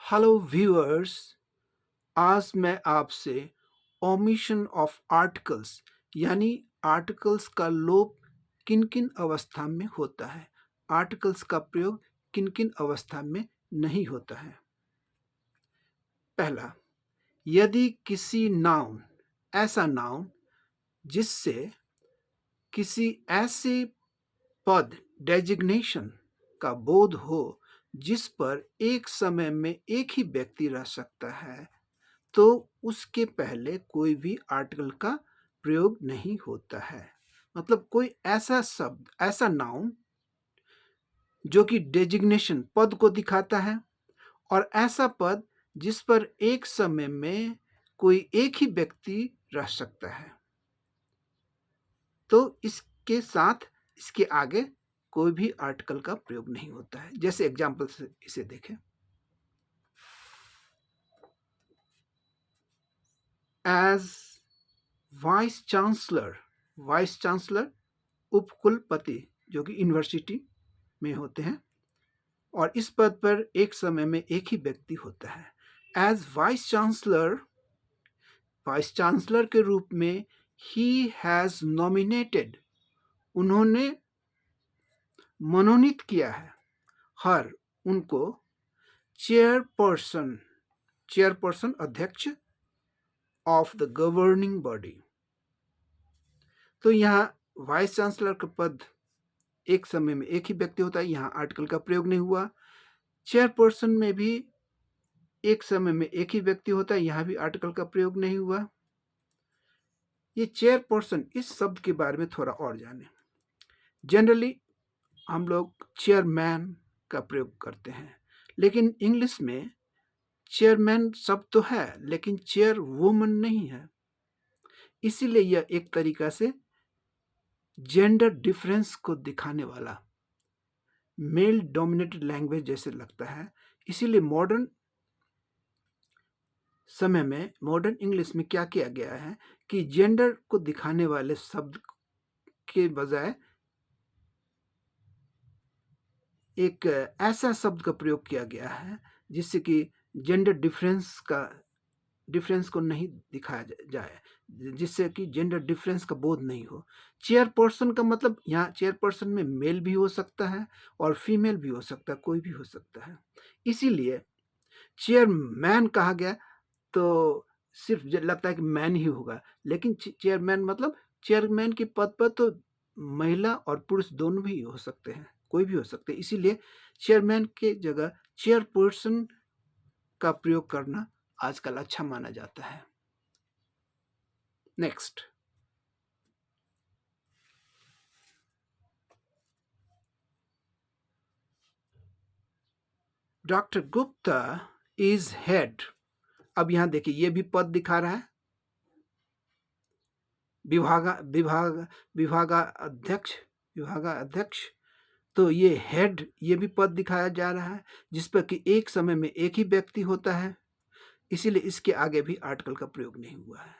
Hello viewers. आज मैं आपसे ओमिशन ऑफ आर्टिकल्स यानी आर्टिकल्स का लोप किन किन अवस्था में होता है, आर्टिकल्स का प्रयोग किन किन अवस्था में नहीं होता है। पहला, यदि किसी नाउन, ऐसा नाउन जिससे किसी ऐसे पद डेजिग्नेशन का बोध हो जिस पर एक समय में एक ही व्यक्ति रह सकता है, तो उसके पहले कोई भी आर्टिकल का प्रयोग नहीं होता है। मतलब कोई ऐसा शब्द, ऐसा नाउन जो कि डेजिग्नेशन पद को दिखाता है और ऐसा पद जिस पर एक समय में कोई एक ही व्यक्ति रह सकता है, तो इसके साथ इसके आगे कोई भी आर्टिकल का प्रयोग नहीं होता है। जैसे एग्जाम्पल से इसे देखें। As vice chancellor, vice chancellor उपकुलपति जो कि यूनिवर्सिटी में होते हैं और इस पद पर एक समय में एक ही व्यक्ति होता है। As vice chancellor, vice chancellor के रूप में ही हैज नॉमिनेटेड, उन्होंने मनोनीत किया है, हर, उनको, चेयरपर्सन, चेयरपर्सन अध्यक्ष ऑफ द गवर्निंग बॉडी। तो यहाँ वाइस चांसलर का पद एक समय में एक ही व्यक्ति होता है, यहाँ आर्टिकल का प्रयोग नहीं हुआ। चेयरपर्सन में भी एक समय में एक ही व्यक्ति होता है, यहाँ भी आर्टिकल का प्रयोग नहीं हुआ। ये चेयरपर्सन, इस शब्द के बारे में थोड़ा और जाने। जनरली हम लोग चेयरमैन का प्रयोग करते हैं, लेकिन इंग्लिश में चेयरमैन शब्द तो है लेकिन चेयर वुमन नहीं है। इसीलिए यह एक तरीका से जेंडर डिफरेंस को दिखाने वाला, मेल डोमिनेटेड लैंग्वेज जैसे लगता है। इसीलिए मॉडर्न समय में, मॉडर्न इंग्लिश में क्या किया गया है कि जेंडर को दिखाने वाले शब्द के बजाय एक ऐसा शब्द का प्रयोग किया गया है जिससे कि जेंडर डिफरेंस को नहीं दिखाया जाए, जिससे कि जेंडर डिफरेंस का बोध नहीं हो। चेयरपर्सन का मतलब, यहाँ चेयरपर्सन में मेल भी हो सकता है और फीमेल भी हो सकता है, कोई भी हो सकता है। इसीलिए चेयरमैन कहा गया तो सिर्फ लगता है कि मैन ही होगा, लेकिन चेयरमैन मतलब चेयरमैन के पद पर तो महिला और पुरुष दोनों भी हो सकते हैं, कोई भी हो सकते हैं। इसीलिए चेयरमैन के जगह चेयरपर्सन का प्रयोग करना आजकल अच्छा माना जाता है। Next, doctor Gupta is head. अब यहां देखिए, ये भी पद दिखा रहा है, विभागाध्यक्ष, विभागाध्यक्ष। तो ये हेड, ये भी पद दिखाया जा रहा है जिस पर कि एक समय में एक ही व्यक्ति होता है, इसीलिए इसके आगे भी आर्टिकल का प्रयोग नहीं हुआ है।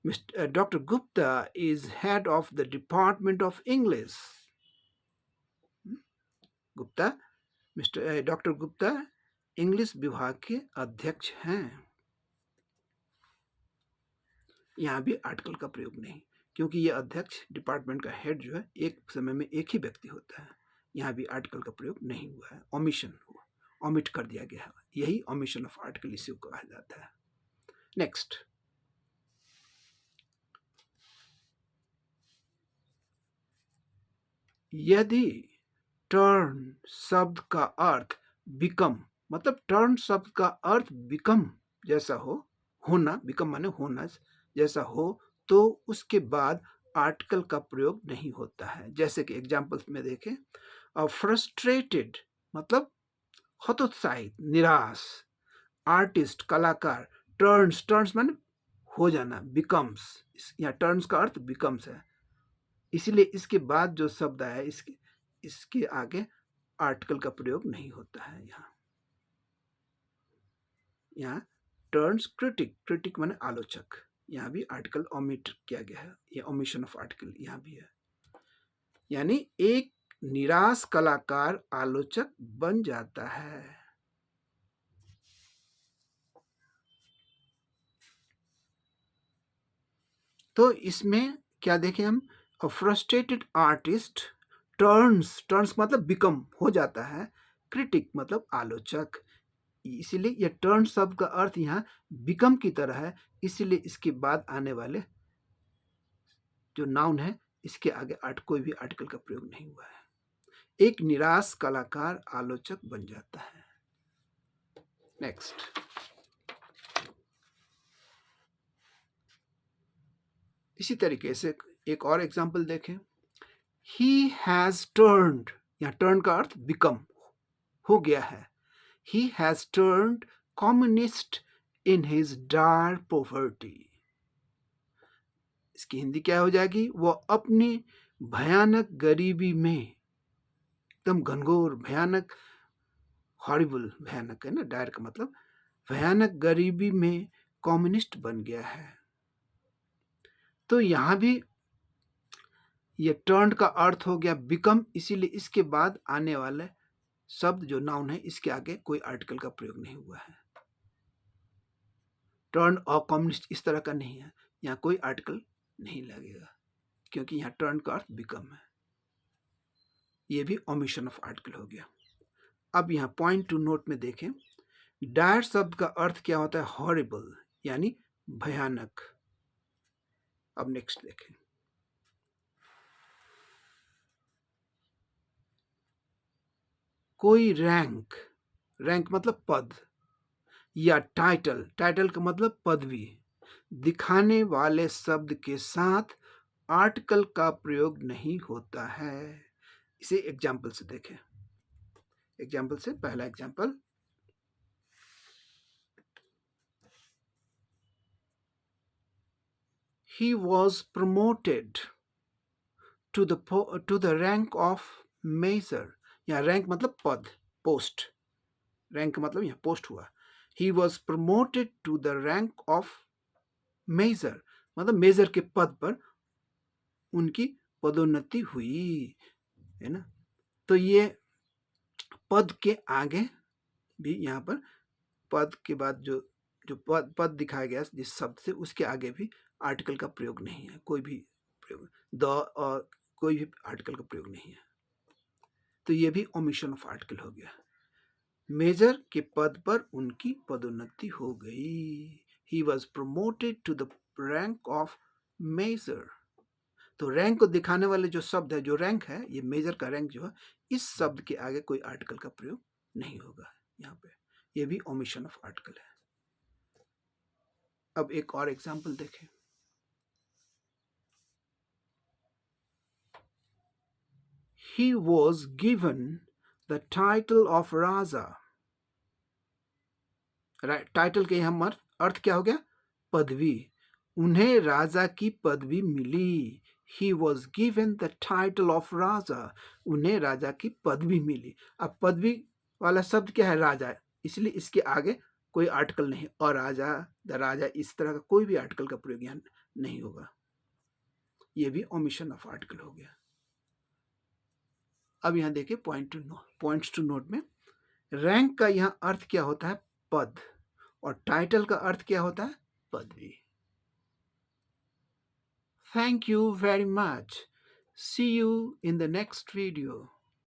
Mister doctor Gupta is head of the department of English. Gupta, mister doctor Gupta English विभाग के अध्यक्ष हैं। यहाँ भी आर्टिकल का प्रयोग नहीं, क्योंकि ये अध्यक्ष, डिपार्टमेंट का हेड जो है, एक समय में एक ही व्यक्ति होता है। यहाँ भी आर्टिकल का प्रयोग नहीं हुआ है, ओमिशन हुआ, ओमिट कर दिया गया है। यही ओमिशन ऑफ आर्टिकल इसी को कहा जाता है। नेक्स्ट, यदि टर्न शब्द का अर्थ बिकम, मतलब टर्न शब्द का अर्थ बिकम जैसा हो, होना, बिकम माने होना जैसा हो, तो उसके बाद आर्टिकल का प्रयोग नहीं होता है। जैसे कि एग्जाम्पल्स में देखें, फ्रस्ट्रेटेड मतलब हतोत्साहित, निराश, आर्टिस्ट कलाकार, टर्न्स, टर्न्स माने हो जाना, बिकम्स, यहाँ टर्न्स का अर्थ बिकम्स है। इसलिए इसके बाद जो शब्द आया, इसके आगे आर्टिकल का प्रयोग नहीं होता है। यहाँ टर्न्स क्रिटिक, क्रिटिक माने आलोचक, यहाँ भी आर्टिकल ओमिट किया गया है, ये ओमिशन ऑफ आर्टिकल यहाँ भी है। यानी एक निराश कलाकार आलोचक बन जाता है। तो इसमें क्या देखें हम, अ फ्रस्ट्रेटेड आर्टिस्ट टर्न्स मतलब बिकम हो जाता है, क्रिटिक मतलब आलोचक। इसीलिए यह टर्न शब्द का अर्थ यहाँ बिकम की तरह है, इसीलिए इसके बाद आने वाले जो नाउन है इसके आगे कोई भी आर्टिकल का प्रयोग नहीं हुआ है। एक निराश कलाकार आलोचक बन जाता है। नेक्स्ट, इसी तरीके से एक और एग्जाम्पल देखें। ही हैज टर्न्ड, यहाँ टर्न का अर्थ बिकम हो गया है। He has turned communist in his dark poverty. इसकी हिंदी क्या हो जाएगी, वो अपनी भयानक गरीबी में, एकदम घनघोर भयानक, हॉरिबल भयानक है ना, डायर का मतलब भयानक गरीबी में कम्युनिस्ट बन गया है। तो यहां भी ये टर्न का अर्थ हो गया बिकम, इसीलिए इसके बाद आने वाले शब्द जो नाउन है इसके आगे कोई आर्टिकल का प्रयोग नहीं हुआ है। टर्न और कम्युनिस्ट इस तरह का नहीं है, यहाँ कोई आर्टिकल नहीं लगेगा क्योंकि यहाँ टर्न का अर्थ बिकम है। ये भी ओमिशन ऑफ आर्टिकल हो गया। अब यहाँ पॉइंट टू नोट में देखें, डायर शब्द का अर्थ क्या होता है, हॉरिबल यानी भयानक। अब नेक्स्ट देखें, कोई रैंक, रैंक मतलब पद, या टाइटल, टाइटल का मतलब पदवी दिखाने वाले शब्द के साथ आर्टिकल का प्रयोग नहीं होता है। इसे एग्जाम्पल से देखें। एग्जाम्पल से पहला example, he was promoted to the rank of major। यहाँ रैंक मतलब पद, पोस्ट, रैंक मतलब यहाँ पोस्ट हुआ। he was promoted to the rank of major मतलब मेजर के पद पर उनकी पदोन्नति हुई, है ना। तो ये पद के आगे भी यहाँ पर पद के बाद जो जो पद दिखाया गया जिस शब्द से, उसके आगे भी आर्टिकल का प्रयोग नहीं है, कोई भी प्रयोग, द और कोई भी आर्टिकल का प्रयोग नहीं है। तो ये भी ओमिशन ऑफ आर्टिकल हो गया। मेजर के पद पर उनकी पदोन्नति हो गई। He was promoted to the rank of major. तो रैंक को दिखाने वाले जो शब्द है, जो रैंक है, ये मेजर का रैंक जो है, इस शब्द के आगे कोई आर्टिकल का प्रयोग नहीं होगा यहाँ पे। ये भी ओमिशन ऑफ आर्टिकल है। अब एक और एग्जाम्पल देखें। He was given the title of Raja। Title के यहाँ अर्थ क्या हो गया, पदवी। उन्हें राजा की पदवी मिली। He was given the title of Raja। उन्हें राजा की पदवी मिली। अब पदवी वाला शब्द क्या है, राजा, इसलिए इसके आगे कोई आर्टिकल नहीं, और राजा, द राजा, इस तरह का कोई भी आर्टिकल का प्रयोग यहाँ नहीं होगा। ये भी ओमिशन ऑफ आर्टिकल हो गया। अब यहाँ देखिए पॉइंट्स टू नोट में, रैंक का यहाँ अर्थ क्या होता है, पद, और टाइटल का अर्थ क्या होता है, पदवी। Thank you very much. See you in the next video.